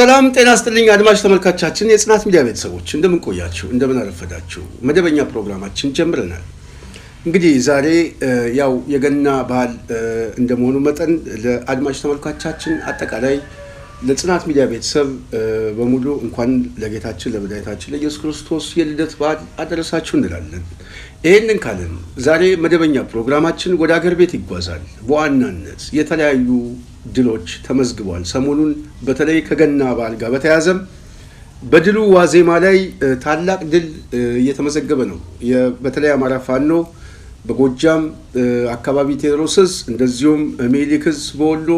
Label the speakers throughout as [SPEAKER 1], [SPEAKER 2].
[SPEAKER 1] ሰላም ጤና ይስጥልኝ አድማጭ ተመልካቾቻችን የጽናት ሚዲያ ቤተሰቦች እንደምን ቆያችሁ እንደምን አረፈዳችሁ መደበኛ ፕሮግራማችን ጀምረናል። እንግዲህ ዛሬ ያው የገና በዓል እንደመሆኑ መጠን ለአድማጭ ተመልካቾቻችን አጠቃላይ ለጽናት ሚዲያ ቤተሰብ በሙሉ እንኳን ለጌታችን ለመድኃኒታችን ለኢየሱስ ክርስቶስ የልደት በዓል አደረሳችሁ እንላለን። ይሄንን ካለን ዛሬ መደበኛ ፕሮግራማችን ወደ አገር ቤት ይጓዛል። በዋናነት የተለያዩ ድሎች ተመዝግበዋል። ሰሞኑን በተለይ ከገና በዓል ጋር በተያያዘም በድሉ ዋዜማ ላይ ታላቅ ድል እየተመዘገበ ነው። በተለይ አማራ ፋኖ በጎጃም አካባቢ ቴዎድሮስ እንደዚሁም ሚኒሊክ በወሎ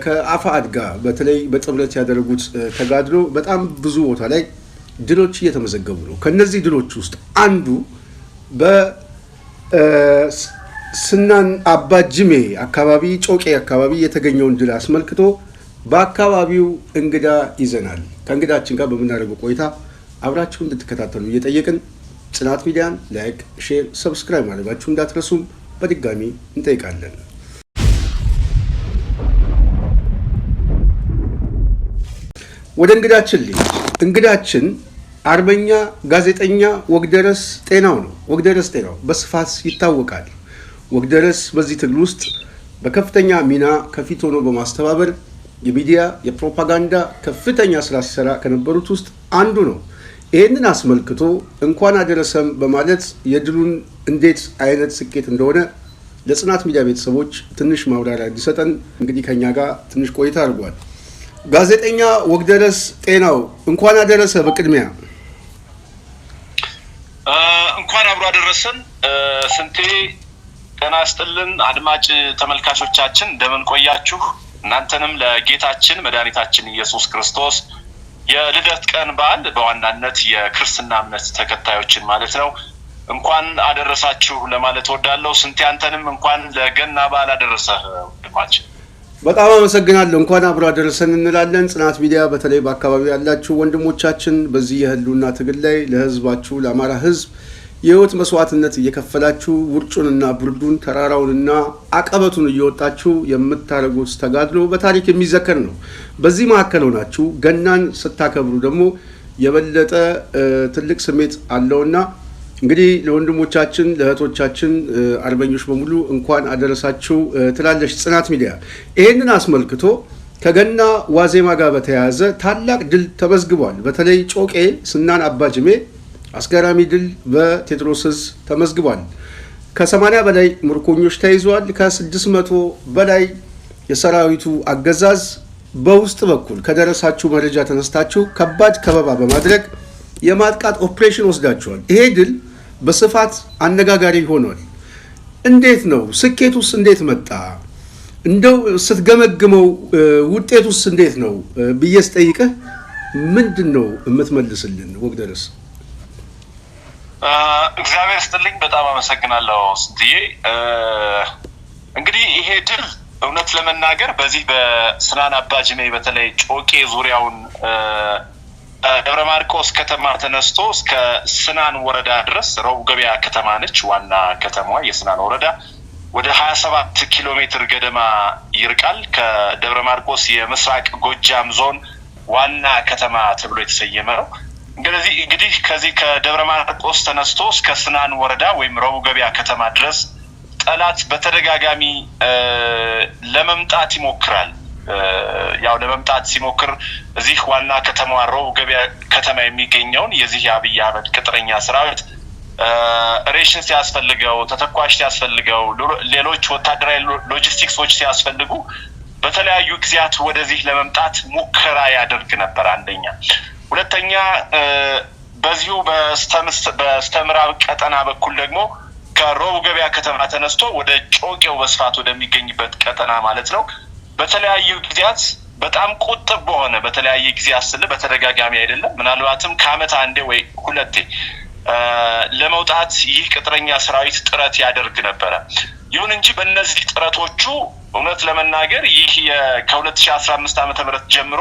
[SPEAKER 1] ከአፋድ ጋር በተለይ በጥምረት ያደረጉት ተጋድሎ በጣም ብዙ ቦታ ላይ ድሎች እየተመዘገቡ ነው። ከነዚህ ድሎች ውስጥ አንዱ በስናን አባጅሜ አካባቢ ጮቄ አካባቢ የተገኘውን ድል አስመልክቶ በአካባቢው እንግዳ ይዘናል። ከእንግዳችን ጋር በምናደርገው ቆይታ አብራችሁ እንድትከታተሉ እየጠየቅን ጽናት ሚዲያን ላይክ፣ ሼር፣ ሰብስክራይብ ማድረጋችሁ እንዳትረሱም በድጋሚ እንጠይቃለን። ወደ እንግዳችን አርበኛ ጋዜጠኛ ወግደረስ ጤናው ነው። ወግደረስ ጤናው በስፋት ይታወቃል። ወግደረስ በዚህ ትግል ውስጥ በከፍተኛ ሚና ከፊት ሆኖ በማስተባበር የሚዲያ የፕሮፓጋንዳ ከፍተኛ ስራ ሲሰራ ከነበሩት ውስጥ አንዱ ነው። ይህንን አስመልክቶ እንኳን አደረሰም በማለት የድሉን እንዴት አይነት ስኬት እንደሆነ ለጽናት ሚዲያ ቤተሰቦች ትንሽ ማብራሪያ እንዲሰጠን እንግዲህ ከኛ ጋር ትንሽ ቆይታ አድርጓል። ጋዜጠኛ ወግደረስ ጤናው እንኳን አደረሰ። በቅድሚያ
[SPEAKER 2] እንኳን አብሮ አደረሰን። ስንቴ ጤና ይስጥልን አድማጭ ተመልካቾቻችን እንደምን ቆያችሁ? እናንተንም ለጌታችን መድኃኒታችን ኢየሱስ ክርስቶስ የልደት ቀን በዓል በዋናነት የክርስትና እምነት ተከታዮችን ማለት ነው እንኳን አደረሳችሁ ለማለት እወዳለሁ። ስንቴ አንተንም እንኳን ለገና በዓል አደረሰህ ወንድማችን።
[SPEAKER 1] በጣም አመሰግናለሁ። እንኳን አብሮ አደረሰን እንላለን። ጽናት ሚዲያ በተለይ በአካባቢው ያላችሁ ወንድሞቻችን በዚህ የህልውና ትግል ላይ ለህዝባችሁ ለአማራ ህዝብ የህይወት መስዋዕትነት እየከፈላችሁ ውርጩንና ብርዱን ተራራውንና አቀበቱን እየወጣችሁ የምታደርጉት ተጋድሎ በታሪክ የሚዘከር ነው። በዚህ መካከል ሆናችሁ ገናን ስታከብሩ ደግሞ የበለጠ ትልቅ ስሜት አለውና እንግዲህ ለወንድሞቻችን ለእህቶቻችን አርበኞች በሙሉ እንኳን አደረሳችሁ ትላለች ጽናት ሚዲያ። ይሄንን አስመልክቶ ከገና ዋዜማ ጋር በተያያዘ ታላቅ ድል ተመዝግቧል። በተለይ ጮቄ ስናን አባጅሜ አስገራሚ ድል በቴዎድሮስ ተመዝግቧል። ከ80 በላይ ምርኮኞች ተይዘዋል። ከ600 በላይ የሰራዊቱ አገዛዝ በውስጥ በኩል ከደረሳችሁ መረጃ ተነስታችሁ ከባድ ከበባ በማድረግ የማጥቃት ኦፕሬሽን ወስዳችኋል። ይሄ ድል በስፋት አነጋጋሪ ሆኗል። እንዴት ነው ስኬቱስ? እንዴት መጣ? እንደው ስትገመግመው ውጤቱስ እንዴት ነው ብዬ ስጠይቅህ ምንድን ነው የምትመልስልን ወግደረስ?
[SPEAKER 2] እግዚአብሔር ይስጥልኝ። በጣም አመሰግናለሁ ስንትዬ። እንግዲህ ይሄ ድል እውነት ለመናገር በዚህ በስናን አባጅሜ በተለይ ጮቄ ዙሪያውን ደብረ ማርቆስ ከተማ ተነስቶ እስከ ስናን ወረዳ ድረስ ረቡዕ ገበያ ከተማ ነች ዋና ከተማዋ። የስናን ወረዳ ወደ 27 ኪሎ ሜትር ገደማ ይርቃል። ከደብረ ማርቆስ የምስራቅ ጎጃም ዞን ዋና ከተማ ተብሎ የተሰየመ ነው። እንግዲህ ከዚህ ከደብረ ማርቆስ ተነስቶ እስከ ስናን ወረዳ ወይም ረቡዕ ገበያ ከተማ ድረስ ጠላት በተደጋጋሚ ለመምጣት ይሞክራል። ያው ለመምጣት ሲሞክር እዚህ ዋና ከተማዋ ረቡዕ ገበያ ከተማ የሚገኘውን የዚህ የአብይ አህመድ ቅጥረኛ ሰራዊት ሬሽን ሲያስፈልገው፣ ተተኳሽ ሲያስፈልገው፣ ሌሎች ወታደራዊ ሎጂስቲክሶች ሲያስፈልጉ በተለያዩ ጊዜያት ወደዚህ ለመምጣት ሙከራ ያደርግ ነበር። አንደኛ። ሁለተኛ በዚሁ በስተምዕራብ ቀጠና በኩል ደግሞ ከረቡዕ ገበያ ከተማ ተነስቶ ወደ ጮቄው በስፋት ወደሚገኝበት ቀጠና ማለት ነው በተለያዩ ጊዜያት በጣም ቁጥብ በሆነ በተለያየ ጊዜ አስለ በተደጋጋሚ አይደለም ምናልባትም ከዓመት አንዴ ወይ ሁለቴ ለመውጣት ይህ ቅጥረኛ ሰራዊት ጥረት ያደርግ ነበር። ይሁን እንጂ በእነዚህ ጥረቶቹ እውነት ለመናገር ይህ ከ2015 ዓ.ም ጀምሮ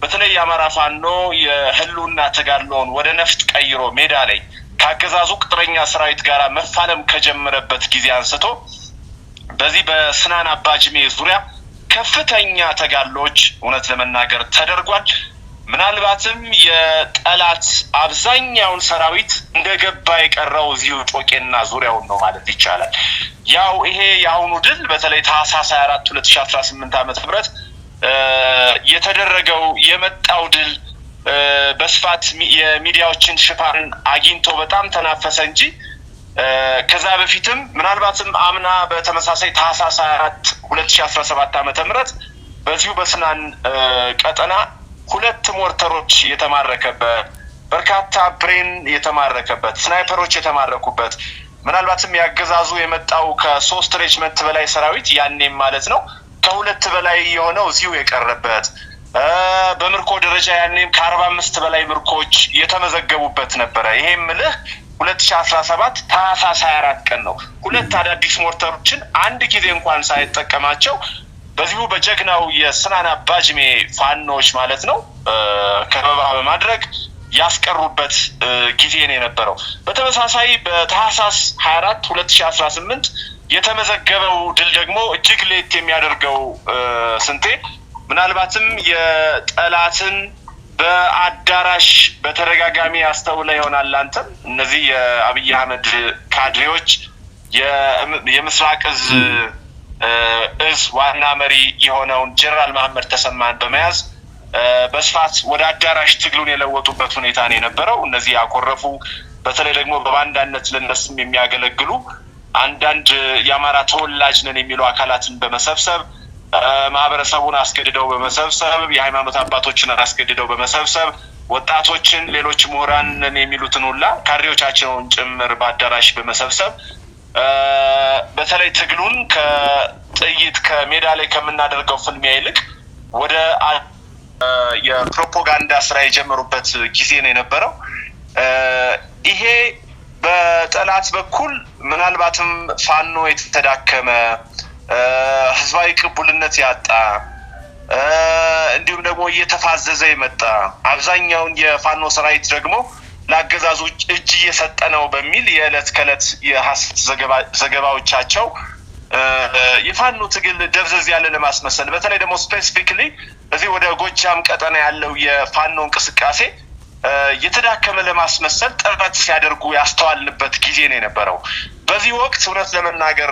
[SPEAKER 2] በተለይ የአማራ ፋኖ የህልውና ተጋድሎውን ወደ ነፍጥ ቀይሮ ሜዳ ላይ ካገዛዙ ቅጥረኛ ሰራዊት ጋር መፋለም ከጀመረበት ጊዜ አንስቶ በዚህ በስናን አባጅሜ ዙሪያ ከፍተኛ ተጋድሎች እውነት ለመናገር ተደርጓል። ምናልባትም የጠላት አብዛኛውን ሰራዊት እንደገባ የቀረው እዚሁ ጮቄና ዙሪያውን ነው ማለት ይቻላል። ያው ይሄ የአሁኑ ድል በተለይ ታህሳስ 24 2018 ዓ.ም የተደረገው የመጣው ድል በስፋት የሚዲያዎችን ሽፋን አግኝቶ በጣም ተናፈሰ እንጂ ከዛ በፊትም ምናልባትም አምና በተመሳሳይ ታህሳስ 24 2017 ዓ.ም በዚሁ በስናን ቀጠና 2 ሞርተሮች የተማረከበት በርካታ ብሬን የተማረከበት ስናይፐሮች የተማረኩበት ምናልባትም ያገዛዙ የመጣው ከ3 ሬጅመንት በላይ ሰራዊት ያኔም ማለት ነው ከ2 በላይ የሆነው እዚሁ የቀረበት በምርኮ ደረጃ ያኔም ከ45 በላይ ምርኮች የተመዘገቡበት ነበር። ይሄም ልህ 2017 ታህሳስ 24 ቀን ነው 2 አዳዲስ ሞርተሮችን አንድ ጊዜ እንኳን ሳይጠቀማቸው በዚሁ በጀግናው የስናን አባጅሜ ፋኖች ማለት ነው ከበባ በማድረግ ያስቀሩበት ጊዜ ነው የነበረው። በተመሳሳይ በታህሳስ 24 2018 የተመዘገበው ድል ደግሞ እጅግ ለየት የሚያደርገው ስንቴ ምናልባትም የጠላትን በአዳራሽ በተደጋጋሚ ያስተውለ ይሆናል። አንተም እነዚህ የአብይ አህመድ ካድሬዎች የምስራቅ እዝ ዋና መሪ የሆነውን ጀነራል መሐመድ ተሰማን በመያዝ በስፋት ወደ አዳራሽ ትግሉን የለወጡበት ሁኔታ ነው የነበረው። እነዚህ ያኮረፉ በተለይ ደግሞ በባንዳነት ለነሱም የሚያገለግሉ አንዳንድ የአማራ ተወላጅ ነን የሚሉ አካላትን በመሰብሰብ ማህበረሰቡን አስገድደው በመሰብሰብ የሃይማኖት አባቶችን አስገድደው በመሰብሰብ ወጣቶችን ሌሎች ምሁራን ነን የሚሉትን ሁላ ካድሬዎቻቸውን ጭምር በአዳራሽ በመሰብሰብ በተለይ ትግሉን ከጥይት ከሜዳ ላይ ከምናደርገው ፍልሚያ ይልቅ ወደ የፕሮፓጋንዳ ስራ የጀመሩበት ጊዜ ነው የነበረው። ይሄ በጠላት በኩል ምናልባትም ፋኖ የተዳከመ ህዝባዊ ቅቡልነት ያጣ እንዲሁም ደግሞ እየተፋዘዘ የመጣ አብዛኛውን የፋኖ ሰራዊት ደግሞ ለአገዛዙ እጅ እየሰጠ ነው በሚል የዕለት ከዕለት የሐሰት ዘገባዎቻቸው የፋኖ ትግል ደብዘዝ ያለ ለማስመሰል በተለይ ደግሞ ስፔሲፊክሊ እዚህ ወደ ጎጃም ቀጠና ያለው የፋኖ እንቅስቃሴ የተዳከመ ለማስመሰል ጥረት ሲያደርጉ ያስተዋልንበት ጊዜ ነው የነበረው። በዚህ ወቅት እውነት ለመናገር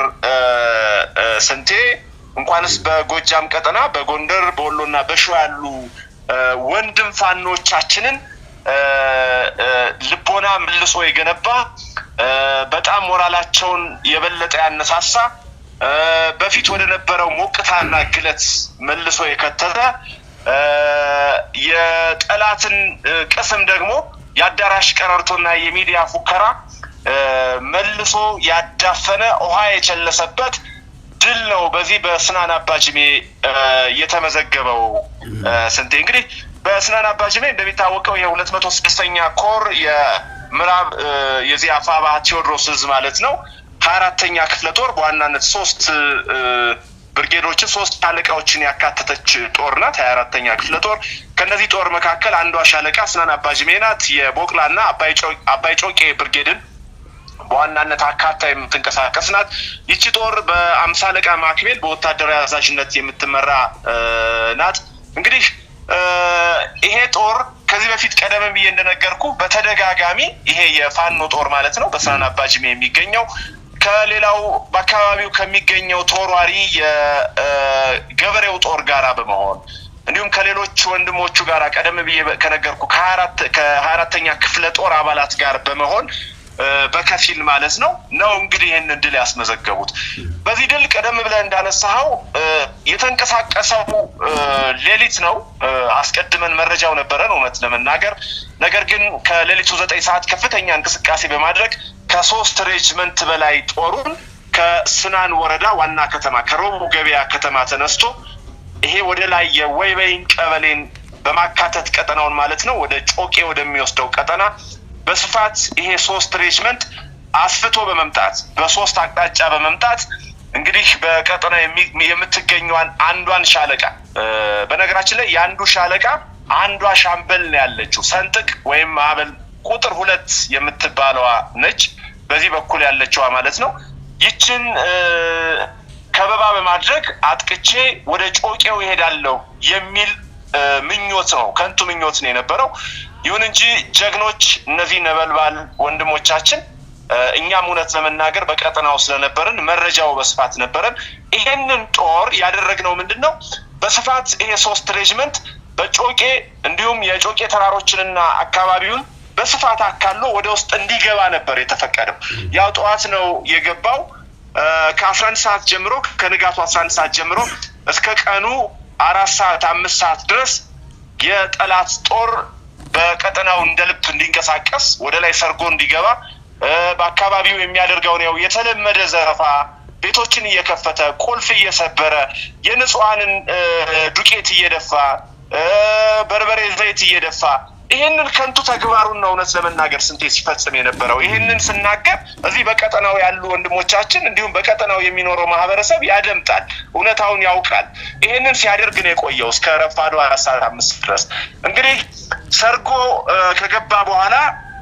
[SPEAKER 2] ስንቴ እንኳንስ በጎጃም ቀጠና በጎንደር በወሎና በሸዋ ያሉ ወንድም ፋኖቻችንን ልቦና መልሶ የገነባ በጣም ሞራላቸውን የበለጠ ያነሳሳ በፊት ወደ ነበረው ሞቅታና ግለት መልሶ የከተተ የጠላትን ቅስም ደግሞ ያዳራሽ ቀረርቶና የሚዲያ ፉከራ መልሶ ያዳፈነ ውሃ የቸለሰበት ድል ነው በዚህ በስናን አባጅሜ የተመዘገበው። ስንቴ እንግዲህ በስናን አባጅሜ እንደሚታወቀው የ206ኛ ኮር የምዕራብ የዚህ አፋባህ ቴዎድሮስ ዕዝ ማለት ነው 24ኛ ክፍለ ጦር በዋናነት 3 ብርጌዶችን 3 ሻለቃዎችን ያካተተች ጦር ናት 24ኛ ክፍለ ጦር። ከነዚህ ጦር መካከል አንዷ ሻለቃ ስናን አባጅሜ ናት። የቦቅላና አባይ ጮቄ ብርጌድን በዋናነት አካታ የምትንቀሳቀስ ናት። ይቺ ጦር በ50 አለቃ ማክቤል በወታደራዊ አዛዥነት የምትመራ ናት። እንግዲህ ይሄ ጦር ከዚህ በፊት ቀደም ብዬ እንደነገርኩ በተደጋጋሚ ይሄ የፋኖ ጦር ማለት ነው በስናን አባጅሜ የሚገኘው ከሌላው በአካባቢው ከሚገኘው ተወራሪ የገበሬው ጦር ጋራ በመሆን እንዲሁም ከሌሎች ወንድሞቹ ጋራ ቀደም ብዬ ከነገርኩ ከ24ኛ ክፍለ ጦር አባላት ጋር በመሆን በከፊል ማለት ነው እንግዲህ ይሄንን ድል ያስመዘገቡት። በዚህ ድል ቀደም ብለን እንዳነሳው የተንቀሳቀሰው ሌሊት ነው። አስቀድመን መረጃው ነበረን እውነት ለመናገር ነገር ግን ከሌሊቱ 9 ሰዓት ከፍተኛ እንቅስቃሴ በማድረግ ከ3 ሬጅመንት በላይ ጦሩን ከስናን ወረዳ ዋና ከተማ ከሮቡ ገበያ ከተማ ተነስቶ ይሄ ወደ ላይ የወይበይን ቀበሌን በማካተት ቀጠናውን ማለት ነው ወደ ጮቄ ወደሚወስደው ቀጠና በስፋት ይሄ 3 ሬጅመንት አስፍቶ በመምጣት በ3 አቅጣጫ በመምጣት እንግዲህ በቀጠና የምትገኘዋን አንዷን ሻለቃ በነገራችን ላይ ያንዱ ሻለቃ አንዷ ሻምበል ነው ያለችው ሰንጥቅ ወይም ማዕበል ቁጥር 2 የምትባለዋ ነች በዚህ በኩል ያለችው ማለት ነው። ይችን ከበባ በማድረግ አጥቅቼ ወደ ጮቄው ይሄዳለሁ የሚል ምኞት ነው ከንቱ ምኞት ነው የነበረው ይሁን እንጂ ጀግኖች እነዚህ ነበልባል ወንድሞቻችን እኛም እውነት ለመናገር በቀጠናው ስለነበርን መረጃው በስፋት ነበረን ይሄንን ጦር ያደረግነው ምንድነው በስፋት ይሄ 3 ሬጅመንት በጮቄ እንዲሁም የጮቄ ተራሮችንና አካባቢውን በስፋት አካሎ ወደ ውስጥ እንዲገባ ነበር የተፈቀደው ያው ጧት ነው የገባው ከ11 ሰዓት ጀምሮ ከንጋቱ 11 ሰዓት ጀምሮ እስከ ቀኑ 4 ሰዓት 5 ሰዓት ድረስ የጠላት ጦር በቀጠናው እንደልብ እንዲንቀሳቀስ ወደ ላይ ሰርጎ እንዲገባ በአካባቢው የሚያደርገው ነው የተለመደ ዘረፋ ቤቶችን እየከፈተ ቁልፍ እየሰበረ የንጹሃንን ዱቄት እየደፋ በርበሬ ዘይት እየደፋ ይሄንን ከንቱ ተግባሩን ነው እውነት ለመናገር ስንቴ ሲፈጽም የነበረው ይሄንን ስናገር እዚህ በቀጠናው ያሉ ወንድሞቻችን እንዲሁም በቀጠናው የሚኖረው ማህበረሰብ ያደምጣል እውነታውን ያውቃል ይሄንን ሲያደርግ ነው የቆየው እስከ ረፋዱ 4:05 ድረስ እንግዲህ ሰርጎ ከገባ በኋላ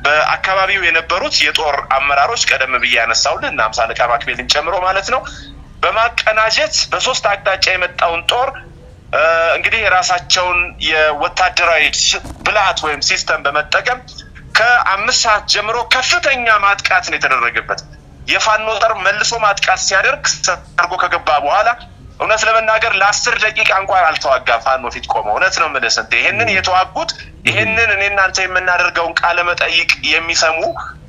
[SPEAKER 2] በአካባቢው የነበሩት የጦር አመራሮች ቀደም ብዬ ያነሳውልን እና 50 አለቃ ማክቤልን ጨምሮ ማለት ነው በማቀናጀት በሶስት አቅጣጫ የመጣውን ጦር እንግዲህ ራሳቸውን የወታደራዊ ብልሃት ወይም ሲስተም በመጠቀም ከ5 ሰዓት ጀምሮ ከፍተኛ ማጥቃት ነው የተደረገበት የፋኖ ጦር መልሶ ማጥቃት ሲያደርግ ሰርጎ ከገባ በኋላ እውነት ለመናገር ለ10 ደቂቃ እንኳን አልተዋጋ ፋኖ ፊት ቆመው እውነት ነው መደሰንተ ይሄንን የተዋጉት ይሄንን እኔ እናንተ የምናደርገውን ቃለ መጠይቅ የሚሰሙ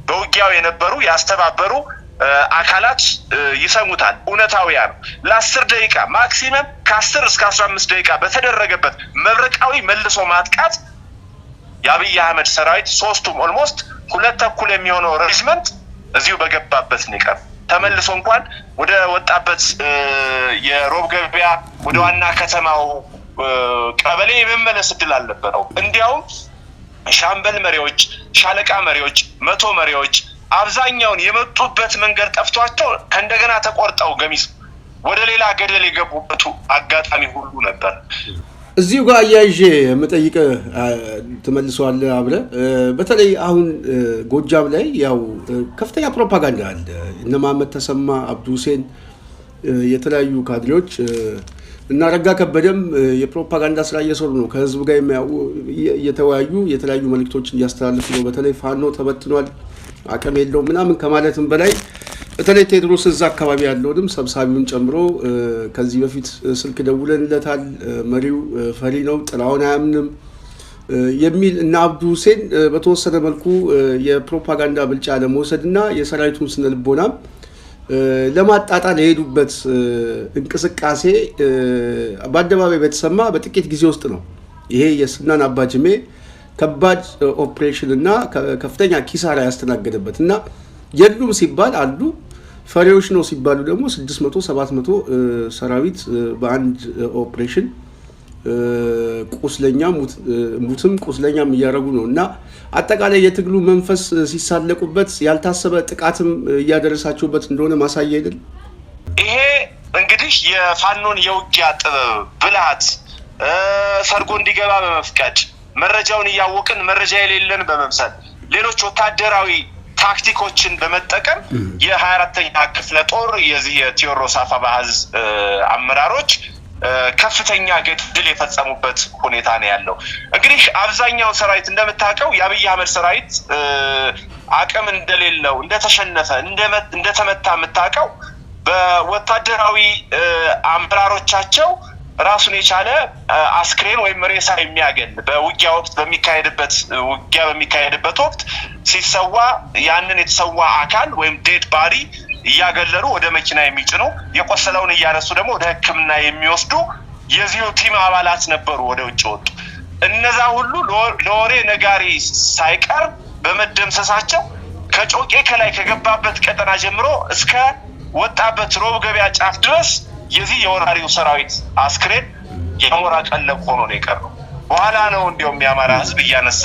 [SPEAKER 2] በውጊያው የነበሩ ያስተባበሩ አካላት ይሰሙታል እውነታውያን ለ10 ደቂቃ ማክሲመም ከ10 እስከ 15 ደቂቃ በተደረገበት መብረቃዊ መልሶ ማጥቃት የአብይ አህመድ ሰራዊት ሶስቱም ኦልሞስት 2.5 የሚሆነው ሬጅመንት እዚሁ በገባበት ንቀር ተመልሶ እንኳን ወደ ወጣበት የሮብ ገበያ ወደ ዋና ከተማው ቀበሌ የመመለስ እድል አልነበረው እንዲያውም ሻምበል መሪዎች ሻለቃ መሪዎች መቶ መሪዎች አብዛኛውን የመጡበት መንገድ ጠፍቷቸው ከእንደገና ተቆርጠው ገሚስ ወደ ሌላ ገደል የገቡበት አጋጣሚ ሁሉ ነበር
[SPEAKER 1] እዚሁ ጋር ያይዤ መጠይቅ ተመልሷል አብረ በተለይ አሁን ጎጃም ላይ ያው ከፍተኛ ፕሮፓጋንዳ አለ እነ መሐመድ ተሰማ አብዱ ሁሴን የተለያዩ ካድሬዎች እና ረጋ ከበደም የፕሮፓጋንዳ ስራ እየሰሩ ነው ከህዝብ ጋር የተወያዩ የተለያዩ መልእክቶችን እያስተላልፉ ነው በተለይ ፋኖ ተበትኗል አቀም የለው ምናምን ከማለትም በላይ በተለይ ቴድሮስ እዛ አካባቢ ያለውንም ሰብሳቢውን ጨምሮ ከዚህ በፊት ስልክ ደውለንለታል መሪው ፈሪ ነው ጥላውን አያምንም የሚል እና አብዱ ሁሴን በተወሰነ መልኩ የፕሮፓጋንዳ ብልጫ ለመውሰድና የሰራዊቱን ስነልቦና ለማጣጣል የሄዱበት እንቅስቃሴ በአደባባይ በተሰማ በጥቂት ጊዜ ውስጥ ነው ይሄ የስናን አባጅሜ ከባድ ኦፕሬሽን እና ከፍተኛ ኪሳራ ያስተናገደበት እና የሉም ሲባል አሉ ፈሪዎች ነው ሲባሉ ደግሞ 600 700 ሰራዊት በአንድ ኦፕሬሽን ቁስለኛ ሙትም ቁስለኛም እያረጉ ነው እና አጠቃላይ የትግሉ መንፈስ ሲሳለቁበት ያልታሰበ ጥቃትም እያደረሳቸውበት እንደሆነ ማሳያ አይደል
[SPEAKER 2] ይሄ እንግዲህ የፋኖን የውጊያ ጥበብ ብልሃት ሰርጎ እንዲገባ በመፍቀድ መረጃውን ያወቅን መረጃ የሌለን በመምሰል ሌሎች ወታደራዊ ታክቲኮችን በመጠቀም የ24ኛ ክፍለ ጦር የዚህ የቴዎድሮስ አፋባዝ አመራሮች ከፍተኛ ገድል የፈጸሙበት ሁኔታ ነው ያለው እንግዲህ አብዛኛው ሰራዊት እንደምታውቀው የአብይ አህመድ ሰራዊት አቅም እንደሌለው እንደተሸነፈ እንደተመታ የምታውቀው በወታደራዊ አመራሮቻቸው ራሱን የቻለ አስክሬን ወይም ሬሳ የሚያገል በውጊያ ወቅት በሚካሄድበት ወቅት ሲሰዋ ያንን የተሰዋ አካል ወይም ዴድ ባዲ እያገለሉ ወደ መኪና የሚጭኑ የቆሰለውን እያነሱ ደግሞ ወደ ሕክምና የሚወስዱ የዚሁ ቲም አባላት ነበሩ ወደ ውጭ ወጡ እነዛ ሁሉ ለወሬ ነጋሪ ሳይቀር በመደምሰሳቸው ከጮቄ ከላይ ከገባበት ቀጠና ጀምሮ እስከ ወጣበት ሮብ ገበያ ጫፍ ድረስ የዚህ የወራሪው ሰራዊት አስክሬን የሞራ ቀለብ ሆኖ ነው የቀረው በኋላ ነው እንዲያውም የአማራ ህዝብ እያነሳ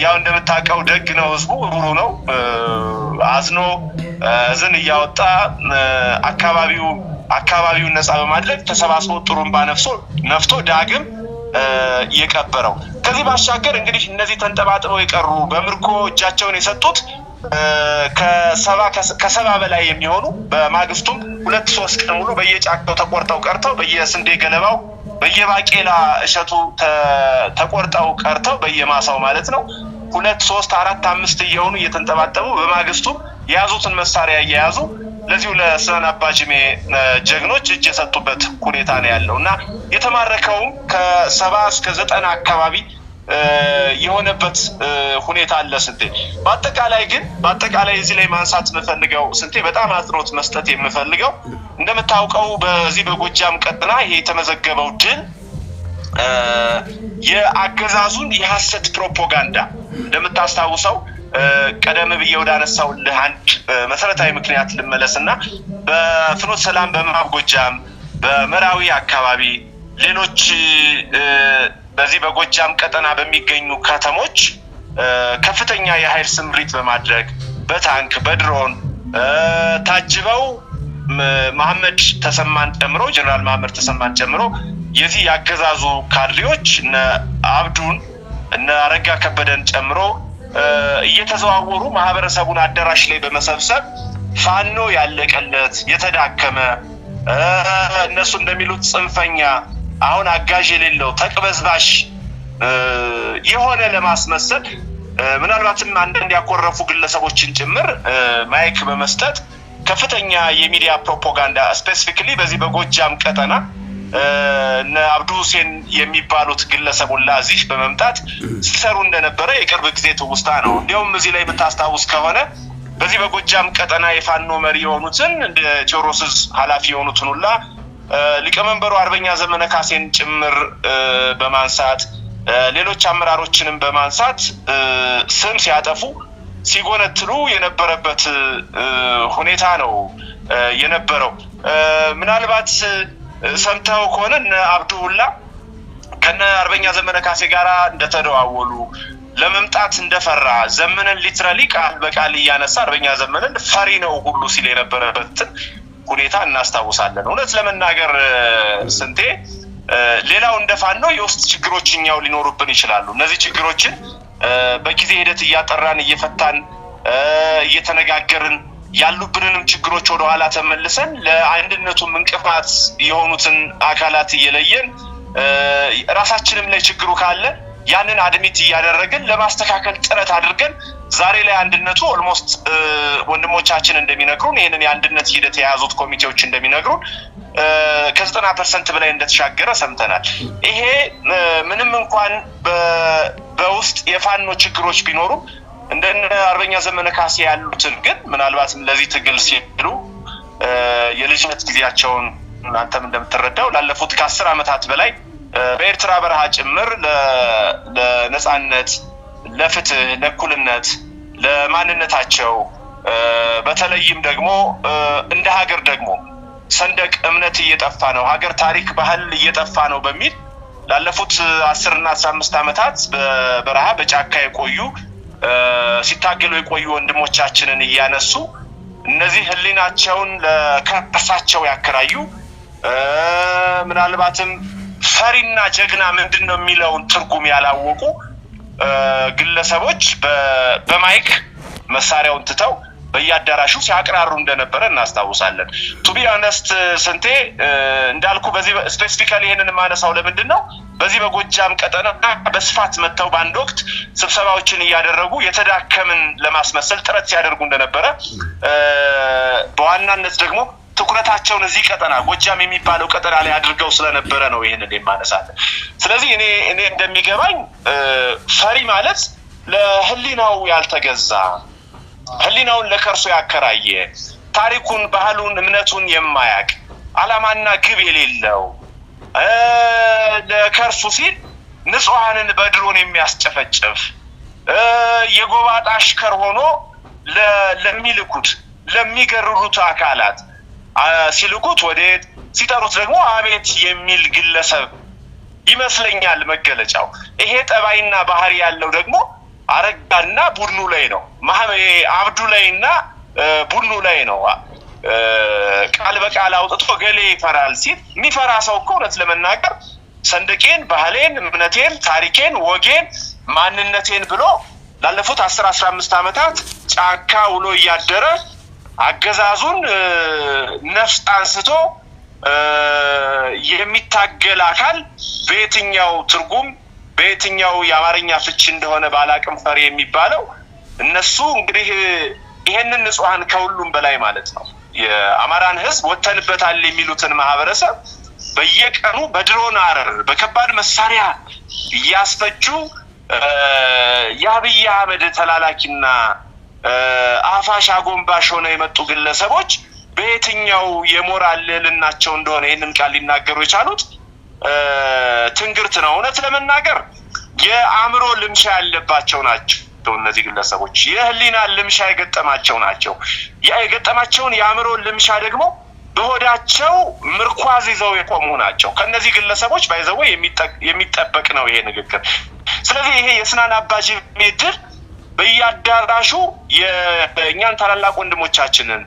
[SPEAKER 2] ያው እንደምታውቀው ደግ ነው ህዝቡ ሩሩ ነው አዝኖ ዝን እያወጣ አካባቢውን ነፃ በማድረግ ተሰባስቦ ጥሩምባ ነፍቶ ዳግም የቀበረው ከዚህ ባሻገር እንግዲህ እነዚህ ተንጠባጥበው የቀሩ በምርኮ እጃቸውን የሰጡት ከሰባ በላይ የሚሆኑ በማግስቱም 2-3 ቀን ሙሉ በየጫካው ተቆርጠው ቀርተው በየስንዴ ገለባው በየባቄላ እሸቱ ተቆርጠው ቀርተው በየማሳው ማለት ነው 2 3 4 5 እየሆኑ እየተንጠባጠቡ በማግስቱም የያዙትን መሳሪያ እየያዙ ለዚሁ ለስናን አባጅሜ ጀግኖች እጅ የሰጡበት ሁኔታ ነው ያለውና የተማረከውም ከ70 እስከ 90 አካባቢ የሆነበት ሁኔታ አለ ስንቴ በአጠቃላይ እዚህ ላይ ማንሳት የምፈልገው ስንቴ በጣም አጥሮት መስጠት የምፈልገው እንደምታውቀው በዚህ በጎጃም ቀጠና ይሄ የተመዘገበው ድል የአገዛዙን የሐሰት ፕሮፓጋንዳ እንደምታስታውሰው ቀደም ብዬ ወዳነሳው ለአንድ መሰረታዊ ምክንያት ልመለስና በፍኖተ ሰላም በምዕራብ ጎጃም በመራዊ አካባቢ ሌሎች በዚህ በጎጃም ቀጠና በሚገኙ ከተሞች ከፍተኛ የኃይል ስምሪት በማድረግ በታንክ በድሮን ታጅበው መሐመድ ተሰማን ጨምሮ ጀነራል መሐመድ ተሰማን ጨምሮ የዚህ ያገዛዙ ካድሬዎች እነ አብዱን እነ አረጋ ከበደን ጨምሮ እየተዘዋወሩ ማህበረሰቡን አዳራሽ ላይ በመሰብሰብ ፋኖ ያለቀለት የተዳከመ እነሱ እንደሚሉት ጽንፈኛ አሁን አጋዥ የሌለው ተቅበዝባሽ የሆነ ለማስመሰል ምናልባትም አንዳንድ ያቆረፉ ግለሰቦችን ጭምር ማይክ በመስጠት ከፍተኛ የሚዲያ ፕሮፓጋንዳ ስፔሲፊካሊ በዚህ በጎጃም ቀጠና እነ አብዱ ሁሴን የሚባሉት ግለሰቡን ላዚህ በመምጣት ሲሰሩ እንደነበረ የቅርብ ጊዜ ትውስታ ነው። እንዲያውም እዚህ ላይ የምታስታውስ ከሆነ በዚህ በጎጃም ቀጠና የፋኖ መሪ የሆኑትን እንደ ቴዎድሮስ ኃላፊ የሆኑትን ሁላ ሊቀመንበሩ አርበኛ ዘመነ ካሴን ጭምር በማንሳት ሌሎች አመራሮችንም በማንሳት ስም ሲያጠፉ ሲጎነትሉ የነበረበት ሁኔታ ነው የነበረው። ምናልባት ሰምተው ከሆነ እነ አብዱላ ከነ አርበኛ ዘመነ ካሴ ጋራ እንደተደዋወሉ ለመምጣት እንደፈራ ዘመነን ሊትራሊ ቃል በቃል እያነሳ አርበኛ ዘመነን ፈሪ ነው ሁሉ ሲል የነበረበትን ሁኔታ እናስታውሳለን። እውነት ለመናገር ስንቴ ሌላው እንደፋኖ የውስጥ ችግሮችኛው ሊኖሩብን ይችላሉ። እነዚህ ችግሮችን በጊዜ ሂደት እያጠራን እየፈታን እየተነጋገርን ያሉብንንም ችግሮች ወደ ኋላ ተመልሰን ለአንድነቱ እንቅፋት የሆኑትን አካላት እየለየን ራሳችንም ላይ ችግሩ ካለ ያንን አድሚት እያደረግን ለማስተካከል ጥረት አድርገን ዛሬ ላይ አንድነቱ ኦልሞስት ወንድሞቻችን እንደሚነግሩን ይሄንን የአንድነት ሂደት የያዙት ኮሚቴዎች እንደሚነግሩን ከ90% በላይ እንደተሻገረ ሰምተናል። ይሄ ምንም እንኳን በውስጥ የፋኖ ችግሮች ቢኖሩ እንደነ አርበኛ ዘመነ ካሴ ያሉትን ግን ምናልባትም ለዚህ ትግል ሲሉ የልጅነት ጊዜያቸውን አንተም እንደምትረዳው ላለፉት ከ10 ዓመታት በላይ በኤርትራ በረሃ ጭምር ለነጻነት ለፍትህ ለእኩልነት ለማንነታቸው በተለይም ደግሞ እንደ ሀገር ደግሞ ሰንደቅ እምነት እየጠፋ ነው ሀገር ታሪክ ባህል እየጠፋ ነው በሚል ላለፉት 10 እና 15 ዓመታት በበረሃ በጫካ የቆዩ ሲታገሉ የቆዩ ወንድሞቻችንን እያነሱ እነዚህ ህሊናቸውን ለከርሳቸው ያከራዩ ምናልባትም ፈሪና ጀግና ምንድነው የሚለውን ትርጉም ያላወቁ ግለሰቦች በማይክ መሳሪያውን ትተው በያዳራሹ ሲያቀራሩ እንደነበረ እናስታውሳለን። ቱ ቢ ኦነስት ስንቴ እንዳልኩ በዚህ ስፔሲፊካሊ ይሄንን ማነሳው ለምንድነው በዚህ በጎጃም ቀጠና በስፋት መተው ባንድ ወቅት ስብሰባዎችን እያደረጉ የተዳከምን ለማስመሰል ጥረት ሲያደርጉ እንደነበረ በዋናነት ደግሞ ትኩረታቸውን እዚህ ቀጠና ጎጃም የሚባለው ቀጠና ላይ አድርገው ስለነበረ ነው ይሄንን የማነሳለን። ስለዚህ እኔ እንደሚገባኝ ፈሪ ማለት ለህሊናው ያልተገዛ ህሊናውን ለከርሶ ያከራየ ታሪኩን ባህሉን እምነቱን የማያቅ አላማና ግብ የሌለው ለከርሱ ሲል ንጹሃንን በድሮን የሚያስጨፈጭፍ የጎባጣ አሽከር ሆኖ ለሚልኩት ለሚገርሩት አካላት ሲልኩት ወዴት ሲጠሩት ደግሞ አቤት የሚል ግለሰብ ይመስለኛል መገለጫው። ይሄ ጠባይና ባህሪ ያለው ደግሞ አረጋና ቡድኑ ላይ ነው አብዱ ላይና ቡድኑ ላይ ነው። ቃል በቃል አውጥቶ ገሌ ይፈራል ሲል የሚፈራ ሰው እኮ እውነት ለመናገር ሰንደቄን ባህሌን እምነቴን ታሪኬን ወጌን ማንነቴን ብሎ ላለፉት 10-15 ዓመታት ጫካ ውሎ እያደረ አገዛዙን ነፍስ አንስቶ የሚታገል አካል በየትኛው ትርጉም በየትኛው የአማርኛ ፍቺ እንደሆነ ባላቅም ፈሪ የሚባለው እነሱ እንግዲህ ይሄንን ንጹሃን ከሁሉም በላይ ማለት ነው የአማራን ህዝብ ወተንበታል የሚሉትን ማህበረሰብ በየቀኑ በድሮን አረር በከባድ መሳሪያ ያስፈጁ የአብይ አህመድ ተላላኪና አፋሽ አጎንባሽ ሆነው የመጡ ግለሰቦች በየትኛው የሞራል ልዕልናቸው እንደሆነ ይሄንን ቃል ሊናገሩ የቻሉት ትንግርት ነው። እውነት ለመናገር የአእምሮ ልምሻ ያለባቸው ናቸው እነዚህ ግለሰቦች። የህሊና ልምሻ የገጠማቸው ናቸው። የገጠማቸውን የአእምሮ ልምሻ ደግሞ በሆዳቸው ምርኳዝ ይዘው የቆሙ ናቸው። ከነዚህ ግለሰቦች ባይዘው የሚጠበቅ ነው ይሄ ንግግር። ስለዚህ ይሄ የስናን አባጅሜ ድል በያዳራሹ የኛን ታላላቅ ወንድሞቻችንን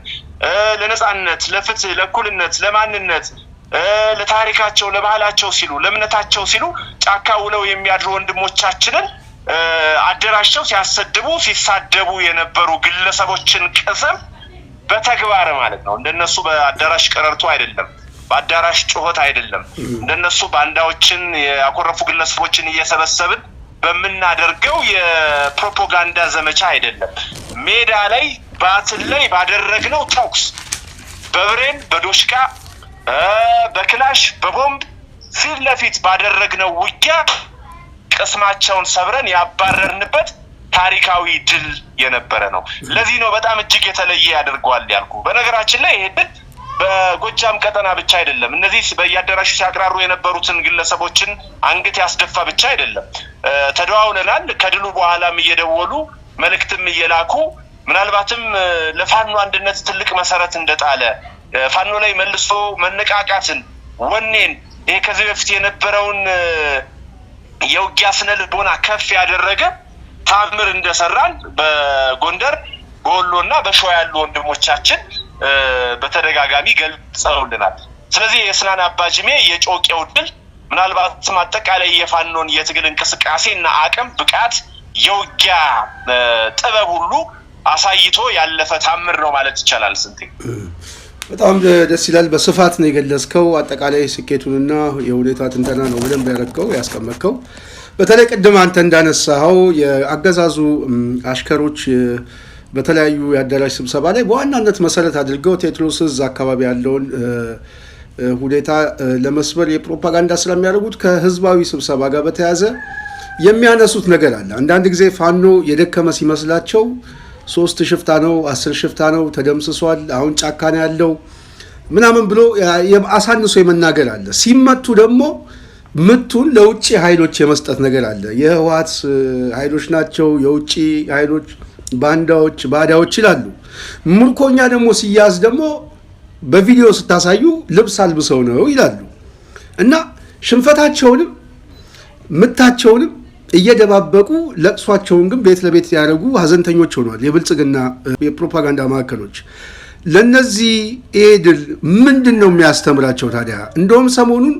[SPEAKER 2] ለነጻነት፣ ለፍትህ፣ ለእኩልነት፣ ለማንነት፣ ለታሪካቸው፣ ለባህላቸው ሲሉ ለእምነታቸው ሲሉ ጫካ ውለው የሚያድሩ ወንድሞቻችንን አደራሽተው ሲያሰድቡ ሲሳደቡ የነበሩ ግለሰቦችን ቅስም በተግባር ማለት ነው እንደነሱ በአዳራሽ ቀረርቶ አይደለም በአዳራሽ ጩኸት አይደለም እንደነሱ ባንዳዎችን ያኮረፉ ግለሰቦችን እየሰበሰብን በመናደርገው የፕሮፓጋንዳ ዘመቻ አይደለም ሜዳ ላይ ባትል ላይ ባደረግነው ተኩስ በብሬን በዶሽቃ በክላሽ በቦምብ ፊት ለፊት ባደረግነው ውጊያ ቅስማቸውን ሰብረን ያባረርንበት ታሪካዊ ድል የነበረ ነው። ለዚህ ነው በጣም እጅግ የተለየ ያደርገዋል ያልኩ። በነገራችን ላይ ይሄ ድል በጎጃም ቀጠና ብቻ አይደለም እነዚህ በያዳራሹ ሲያቅራሩ የነበሩትን ግለሰቦችን አንገት ያስደፋ ብቻ አይደለም ተደዋውለናል። ከድሉ በኋላም እየደወሉ መልእክትም እየላኩ ምናልባትም ለፋኖ አንድነት ትልቅ መሰረት እንደጣለ ፋኖ ላይ መልሶ መነቃቃትን ወኔን ይሄ ከዚህ በፊት የነበረውን የውጊያ ስነ ልቦና ከፍ ያደረገ ታምር እንደሰራን በጎንደር በወሎና በሸዋ ያሉ ወንድሞቻችን በተደጋጋሚ ገልጸውልናል። ስለዚህ የስናን አባጅሜ የጮቄው ድል ምናልባትም አጠቃላይ የፋኖን የትግል እንቅስቃሴና አቅም ብቃት የውጊያ ጥበብ ሁሉ አሳይቶ ያለፈ ታምር ነው ማለት ይቻላል። ስንቴ
[SPEAKER 1] በጣም ደስ ይላል። በስፋት ነው የገለጽከው። አጠቃላይ ስኬቱንና የሁኔታ ትንተና ነው በደንብ ያረከው ያስቀመጥከው። በተለይ ቅድም አንተ እንዳነሳኸው የአገዛዙ አሽከሮች በተለያዩ የአዳራሽ ስብሰባ ላይ በዋናነት መሰረት አድርገው ቴዎድሮስ አካባቢ ያለውን ሁኔታ ለመስበር የፕሮፓጋንዳ ስለሚያደርጉት ከህዝባዊ ስብሰባ ጋር በተያያዘ የሚያነሱት ነገር አለ። አንዳንድ ጊዜ ፋኖ የደከመ ሲመስላቸው 3 ሽፍታ ነው 10 ሽፍታ ነው ተደምስሷል አሁን ጫካ ነው ያለው ምናምን ብሎ አሳንሶ የመናገር አለ። ሲመቱ ደግሞ ምቱን ለውጪ ኃይሎች የመስጠት ነገር አለ። የህወሓት ኃይሎች ናቸው የውጪ ኃይሎች ባንዳዎች ባዳዎች ይላሉ። ምርኮኛ ደግሞ ሲያዝ ደግሞ በቪዲዮ ስታሳዩ ልብስ አልብሰው ነው ይላሉ። እና ሽንፈታቸውንም ምታቸውንም እየደባበቁ ለቅሷቸውን ግን ቤት ለቤት ያደረጉ ሀዘንተኞች ሆኗል የብልጽግና የፕሮፓጋንዳ ማዕከሎች። ለነዚህ ድል ምንድን ነው የሚያስተምራቸው ታዲያ? እንደውም ሰሞኑን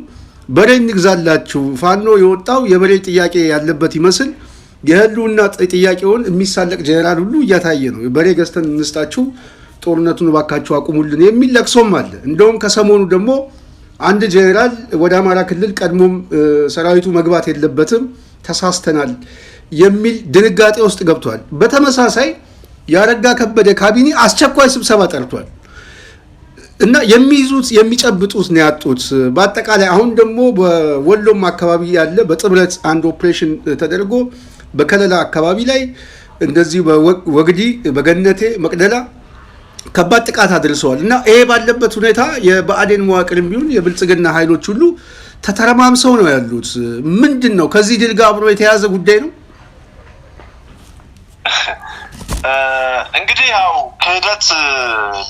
[SPEAKER 1] በሬ እንግዛላችሁ ፋኖ የወጣው የበሬ ጥያቄ ያለበት ይመስል የህልውና ጥያቄውን የሚሳለቅ ጀነራል ሁሉ እያታየ ነው። በሬ ገዝተን እንስጣችሁ ጦርነቱን ባካችሁ አቁሙልን የሚል ለቅሶም አለ። እንደውም ከሰሞኑ ደግሞ አንድ ጀነራል ወደ አማራ ክልል ቀድሞም ሰራዊቱ መግባት የለበትም ተሳስተናል የሚል ድንጋጤ ውስጥ ገብቷል። በተመሳሳይ ያረጋ ከበደ ካቢኔ አስቸኳይ ስብሰባ ጠርቷል እና የሚይዙት የሚጨብጡት ነው ያጡት። በአጠቃላይ አሁን ደግሞ በወሎም አካባቢ ያለ በጥብረት አንድ ኦፕሬሽን ተደርጎ በከለላ አካባቢ ላይ እንደዚህ በወግዲ በገነቴ መቅደላ ከባድ ጥቃት አድርሰዋል። እና ይሄ ባለበት ሁኔታ የብአዴን መዋቅርም ቢሆን የብልጽግና ኃይሎች ሁሉ ተተረማምሰው ነው ያሉት። ምንድን ነው ከዚህ ድል ጋር አብሮ የተያዘ ጉዳይ ነው?
[SPEAKER 2] እንግዲህ ያው ክህደት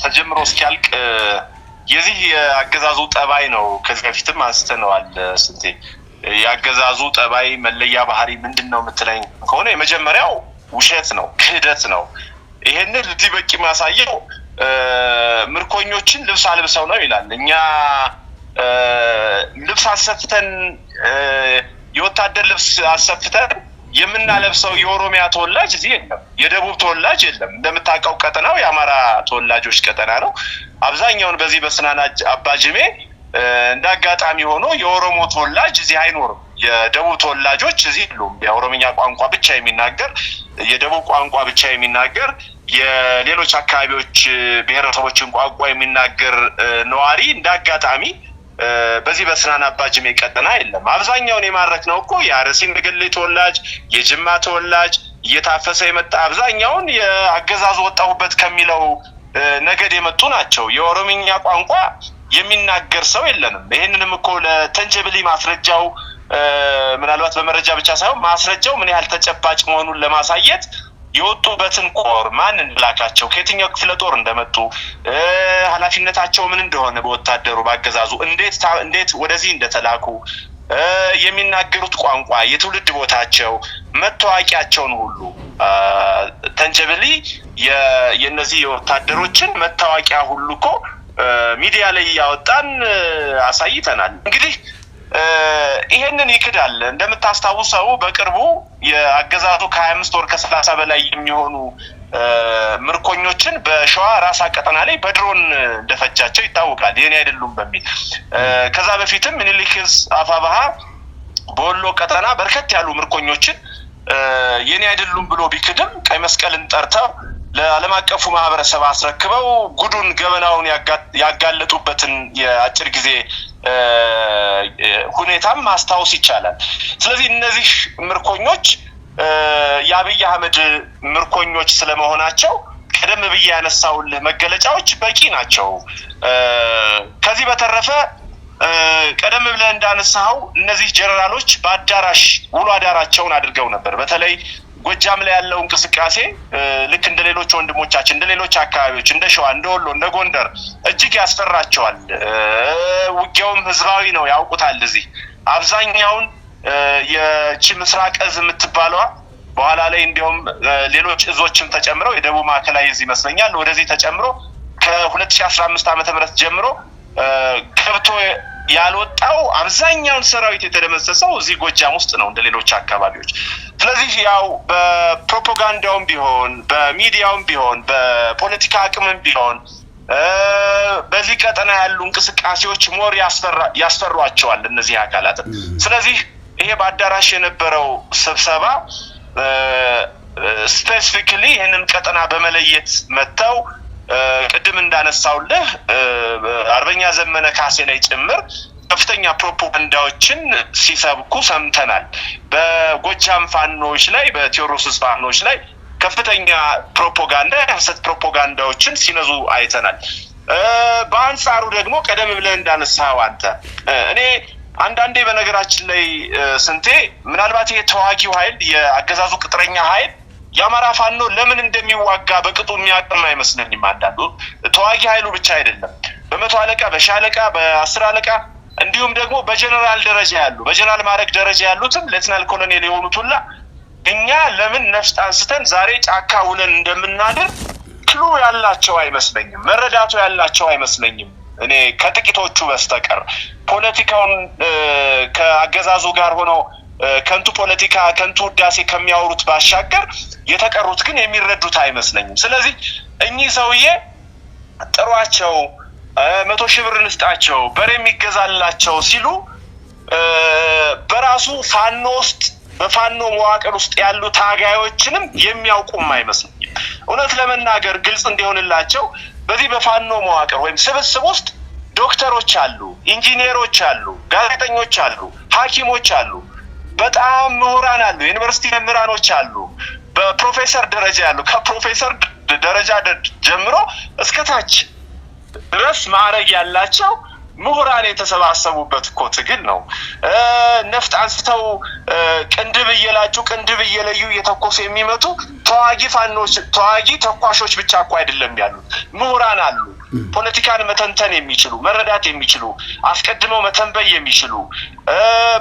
[SPEAKER 2] ተጀምሮ እስኪያልቅ የዚህ የአገዛዙ ጠባይ ነው። ከዚህ በፊትም አንስተነዋል ስንቴ። የአገዛዙ ጠባይ መለያ ባህሪ ምንድን ነው የምትለኝ ከሆነ የመጀመሪያው ውሸት ነው፣ ክህደት ነው። ይሄንን እዚህ በቂ ማሳየው ምርኮኞችን ልብስ አልብሰው ነው ይላል። እኛ ልብስ አሰፍተን የወታደር ልብስ አሰፍተን የምናለብሰው የኦሮሚያ ተወላጅ እዚህ የለም፣ የደቡብ ተወላጅ የለም። እንደምታውቀው ቀጠናው የአማራ ተወላጆች ቀጠና ነው። አብዛኛውን በዚህ በስናን አባጅሜ እንዳጋጣሚ ሆኖ የኦሮሞ ተወላጅ እዚህ አይኖርም። የደቡብ ተወላጆች እዚህ የሉም። የኦሮሚያ ቋንቋ ብቻ የሚናገር የደቡብ ቋንቋ ብቻ የሚናገር የሌሎች አካባቢዎች ብሔረሰቦችን ቋንቋ የሚናገር ነዋሪ እንዳጋጣሚ በዚህ በስናን አባጅሜ ቀጠና የለም። አብዛኛውን የማረክነው እኮ የአርሲ ነገሌ ተወላጅ የጅማ ተወላጅ እየታፈሰ የመጣ አብዛኛውን የአገዛዙ ወጣሁበት ከሚለው ነገድ የመጡ ናቸው። የኦሮሚኛ ቋንቋ የሚናገር ሰው የለንም። ይሄንንም እኮ ለተንጀብሊ ማስረጃው ምናልባት በመረጃ ብቻ ሳይሆን ማስረጃው ምን ያህል ተጨባጭ መሆኑን ለማሳየት የወጡበትን ኮር ማን እንደላካቸው ከየትኛው ክፍለ ጦር እንደመጡ ኃላፊነታቸው ምን እንደሆነ በወታደሩ ባገዛዙ እንዴት ወደዚህ እንደተላኩ የሚናገሩት ቋንቋ የትውልድ ቦታቸው መታወቂያቸውን ሁሉ ተንጀብሊ የነዚህ የወታደሮችን መታወቂያ ሁሉ እኮ ሚዲያ ላይ ያወጣን አሳይተናል። እንግዲህ ይሄንን ይክዳል። እንደምታስታውሰው በቅርቡ የአገዛዙ ከ25 ወር ከ30 በላይ የሚሆኑ ምርኮኞችን በሸዋ ራሳ ቀጠና ላይ በድሮን እንደፈጃቸው ይታወቃል። የኔ አይደሉም በሚል ከዛ በፊትም ምኒልክስ አፋባሃ በወሎ ቀጠና በርከት ያሉ ምርኮኞችን የኔ አይደሉም ብሎ ቢክድም ቀይ መስቀልን ጠርተው ለዓለም አቀፉ ማህበረሰብ አስረክበው ጉዱን ገበናውን ያጋለጡበትን የአጭር ጊዜ ሁኔታም ማስታወስ ይቻላል። ስለዚህ እነዚህ ምርኮኞች የአብይ አህመድ ምርኮኞች ስለመሆናቸው ቀደም ብዬ ያነሳውልህ መገለጫዎች በቂ ናቸው። ከዚህ በተረፈ ቀደም ብለህ እንዳነሳው እነዚህ ጀነራሎች በአዳራሽ ውሎ አዳራቸውን አድርገው ነበር። በተለይ ጎጃም ላይ ያለው እንቅስቃሴ ልክ እንደ ሌሎች ወንድሞቻችን እንደ ሌሎች አካባቢዎች እንደ ሸዋ እንደ ወሎ እንደ ጎንደር እጅግ ያስፈራቸዋል። ውጊያውም ህዝባዊ ነው ያውቁታል። እዚህ አብዛኛውን የቺ ምስራቅ እዝ የምትባለዋ በኋላ ላይ እንዲያውም ሌሎች እዞችም ተጨምረው የደቡብ ማዕከላዊ እዝ ይመስለኛል ወደዚህ ተጨምሮ ከ2015 ዓ.ም ጀምሮ ከብቶ ያልወጣው አብዛኛውን ሰራዊት የተደመሰሰው እዚህ ጎጃም ውስጥ ነው እንደ ሌሎች አካባቢዎች። ስለዚህ ያው በፕሮፓጋንዳውም ቢሆን በሚዲያውም ቢሆን በፖለቲካ አቅምም ቢሆን በዚህ ቀጠና ያሉ እንቅስቃሴዎች ሞር ያስፈሯቸዋል እነዚህ አካላት። ስለዚህ ይሄ በአዳራሽ የነበረው ስብሰባ ስፔሲፊካሊ ይሄንን ቀጠና በመለየት መተው ቅድም እንዳነሳውልህ አርበኛ ዘመነ ካሴ ላይ ጭምር ከፍተኛ ፕሮፓጋንዳዎችን ሲሰብኩ ሰምተናል። በጎጃም ፋኖች ላይ በቴዎድሮስ ፋኖች ላይ ከፍተኛ ፕሮፓጋንዳ የሐሰት ፕሮፓጋንዳዎችን ሲነዙ አይተናል። በአንጻሩ ደግሞ ቀደም ብለህ እንዳነሳው አንተ እኔ አንዳንዴ በነገራችን ላይ ስንቴ ምናልባት የተዋጊው ኃይል የአገዛዙ ቅጥረኛ ኃይል የአማራ ፋኖ ለምን እንደሚዋጋ በቅጡ የሚያቀም አይመስልኝም። አንዳንዱ ተዋጊ ኃይሉ ብቻ አይደለም በመቶ አለቃ በሻለቃ በ10 አለቃ እንዲሁም ደግሞ በጀነራል ደረጃ ያሉ በጀነራል ማዕረግ ደረጃ ያሉትም ሌተናል ኮሎኔል የሆኑት ሁላ እኛ ለምን ነፍጥ አንስተን ዛሬ ጫካ ውለን እንደምናድር ክሉ ያላቸው አይመስለኝም፣ መረዳቱ ያላቸው አይመስለኝም። እኔ ከጥቂቶቹ በስተቀር ፖለቲካውን ከአገዛዙ ጋር ሆነው ከንቱ ፖለቲካ ከንቱ ውዳሴ ከሚያወሩት ባሻገር የተቀሩት ግን የሚረዱት አይመስለኝም። ስለዚህ እኚህ ሰውዬ ጥሯቸው 100 ሺህ ብር እንስጣቸው በሬ የሚገዛላቸው ሲሉ በራሱ ፋኖ ውስጥ በፋኖ መዋቅር ውስጥ ያሉ ታጋዮችንም የሚያውቁም አይመስለኝም። እውነት ለመናገር ግልጽ እንዲሆንላቸው በዚህ በፋኖ መዋቅር ወይም ስብስብ ውስጥ ዶክተሮች አሉ፣ ኢንጂነሮች አሉ፣ ጋዜጠኞች አሉ፣ ሐኪሞች አሉ፣ በጣም ምሁራን አሉ፣ ዩኒቨርሲቲ መምህራኖች አሉ፣ በፕሮፌሰር ደረጃ ያሉ ከፕሮፌሰር ደረጃ ጀምሮ እስከታች ድረስ ማዕረግ ያላቸው ምሁራን የተሰባሰቡበት እኮ ትግል ነው። ነፍጥ አንስተው ቅንድብ እየላጩ ቅንድብ እየለዩ እየተኮሱ የሚመጡ ተዋጊ ፋኖች ተዋጊ ተኳሾች ብቻ እኮ አይደለም ያሉት፣ ምሁራን አሉ። ፖለቲካን መተንተን የሚችሉ መረዳት የሚችሉ አስቀድመው መተንበይ የሚችሉ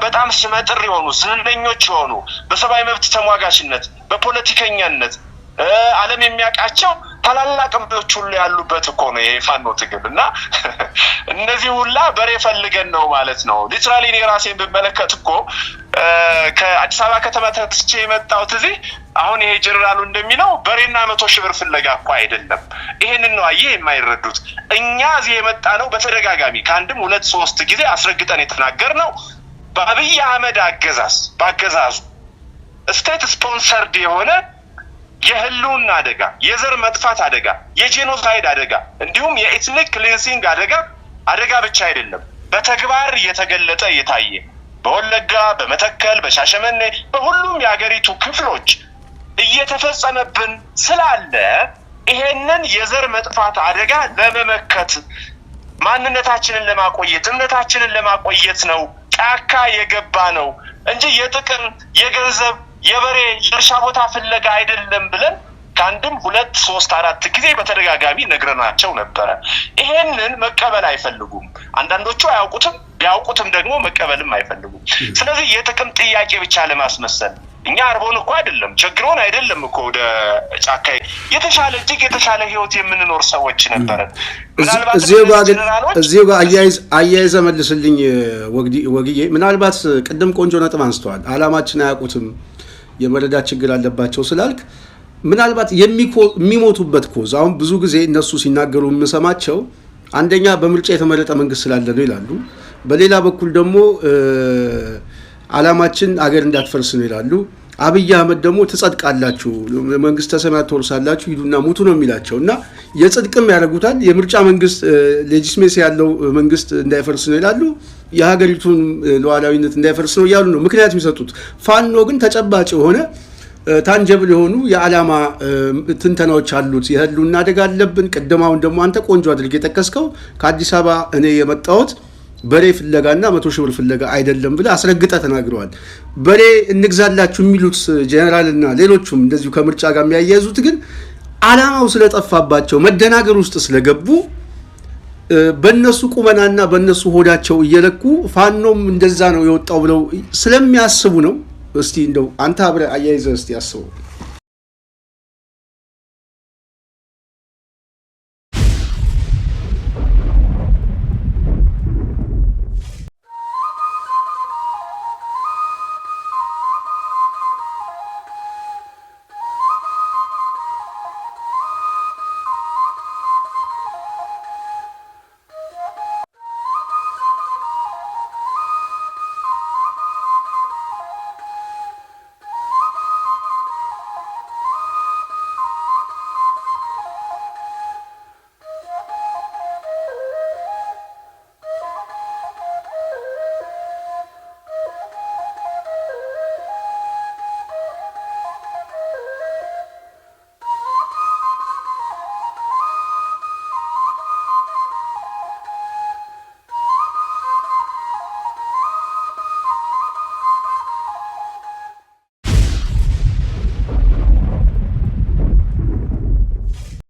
[SPEAKER 2] በጣም ስመጥር የሆኑ ዝነኞች የሆኑ በሰብአዊ መብት ተሟጋችነት በፖለቲከኛነት ዓለም የሚያውቃቸው ታላላቅ መሪዎች ሁሉ ያሉበት እኮ ነው ይሄ ፋኖ ትግል እና እነዚህ ሁላ በሬ ፈልገን ነው ማለት ነው። ሊትራሊ እኔ ራሴን ብመለከት እኮ ከአዲስ አበባ ከተማ ተነስቼ የመጣሁት እዚህ አሁን ይሄ ጀነራሉ እንደሚለው በሬና 100 ሺህ ብር ፍለጋ እኮ አይደለም። ይሄንን ነው አየህ የማይረዱት። እኛ እዚህ የመጣ ነው በተደጋጋሚ ከአንድም 2-3 ጊዜ አስረግጠን የተናገርነው በአብይ አህመድ ባገዛዙ ስቴት ስፖንሰርድ የሆነ የህልውና አደጋ፣ የዘር መጥፋት አደጋ፣ የጄኖሳይድ አደጋ እንዲሁም የኤትኒክ ክሊንሲንግ አደጋ ብቻ አይደለም በተግባር የተገለጠ የታየ በወለጋ፣ በመተከል፣ በሻሸመኔ በሁሉም የሀገሪቱ ክፍሎች እየተፈጸመብን ስላለ ይሄንን የዘር መጥፋት አደጋ ለመመከት ማንነታችንን ለማቆየት እምነታችንን ለማቆየት ነው ጫካ የገባ ነው እንጂ የጥቅም የገንዘብ የበሬ የእርሻ ቦታ ፍለጋ አይደለም ብለን ከአንድም 2-3-4 ጊዜ በተደጋጋሚ ነግረናቸው ነበረ። ይሄንን መቀበል አይፈልጉም። አንዳንዶቹ አያውቁትም፣ ቢያውቁትም ደግሞ መቀበልም አይፈልጉም። ስለዚህ የጥቅም ጥያቄ ብቻ ለማስመሰል እኛ አርቦን እኮ አይደለም ቸግሮን አይደለም እኮ ወደ ጫካ የተሻለ እጅግ የተሻለ ህይወት የምንኖር ሰዎች ነበረን።
[SPEAKER 1] እዚሁ ጋር አያይዘ መልስልኝ ወግዬ። ምናልባት ቅድም ቆንጆ ነጥብ አንስተዋል። አላማችን አያውቁትም የመረዳት ችግር አለባቸው ስላልክ ምናልባት የሚሞቱበት ኮዝ አሁን ብዙ ጊዜ እነሱ ሲናገሩ የምሰማቸው አንደኛ በምርጫ የተመረጠ መንግስት ስላለ ነው ይላሉ። በሌላ በኩል ደግሞ አላማችን አገር እንዳትፈርስ ነው ይላሉ። አብይ አህመድ ደግሞ ትጸድቃላችሁ፣ መንግስተ ሰማያት ትወርሳላችሁ፣ ሂዱና ሙቱ ነው የሚላቸው እና የጽድቅም ያደርጉታል። የምርጫ መንግስት ሌጂስሜሲ ያለው መንግስት እንዳይፈርስ ነው ይላሉ። የሀገሪቱን ሉዓላዊነት እንዳይፈርስ ነው እያሉ ነው ምክንያት የሚሰጡት። ፋኖ ግን ተጨባጭ የሆነ ታንጀብል የሆኑ የዓላማ ትንተናዎች አሉት። የህልውና አደጋ አለብን። ቅድማውን ደግሞ አንተ ቆንጆ አድርጌ የጠቀስከው ከአዲስ አበባ እኔ የመጣሁት በሬ ፍለጋና 100 ሺህ ብር ፍለጋ አይደለም ብለህ አስረግጠህ ተናግረዋል። በሬ እንግዛላችሁ የሚሉት ጀነራልና ሌሎቹም እንደዚሁ ከምርጫ ጋር የሚያያይዙት ግን ዓላማው ስለጠፋባቸው መደናገር ውስጥ ስለገቡ በእነሱ ቁመናና በእነሱ ሆዳቸው እየለኩ ፋኖም እንደዛ ነው የወጣው ብለው ስለሚያስቡ ነው። እስቲ እንደው አንተ አብረህ አያይዘህ እስቲ አስበው።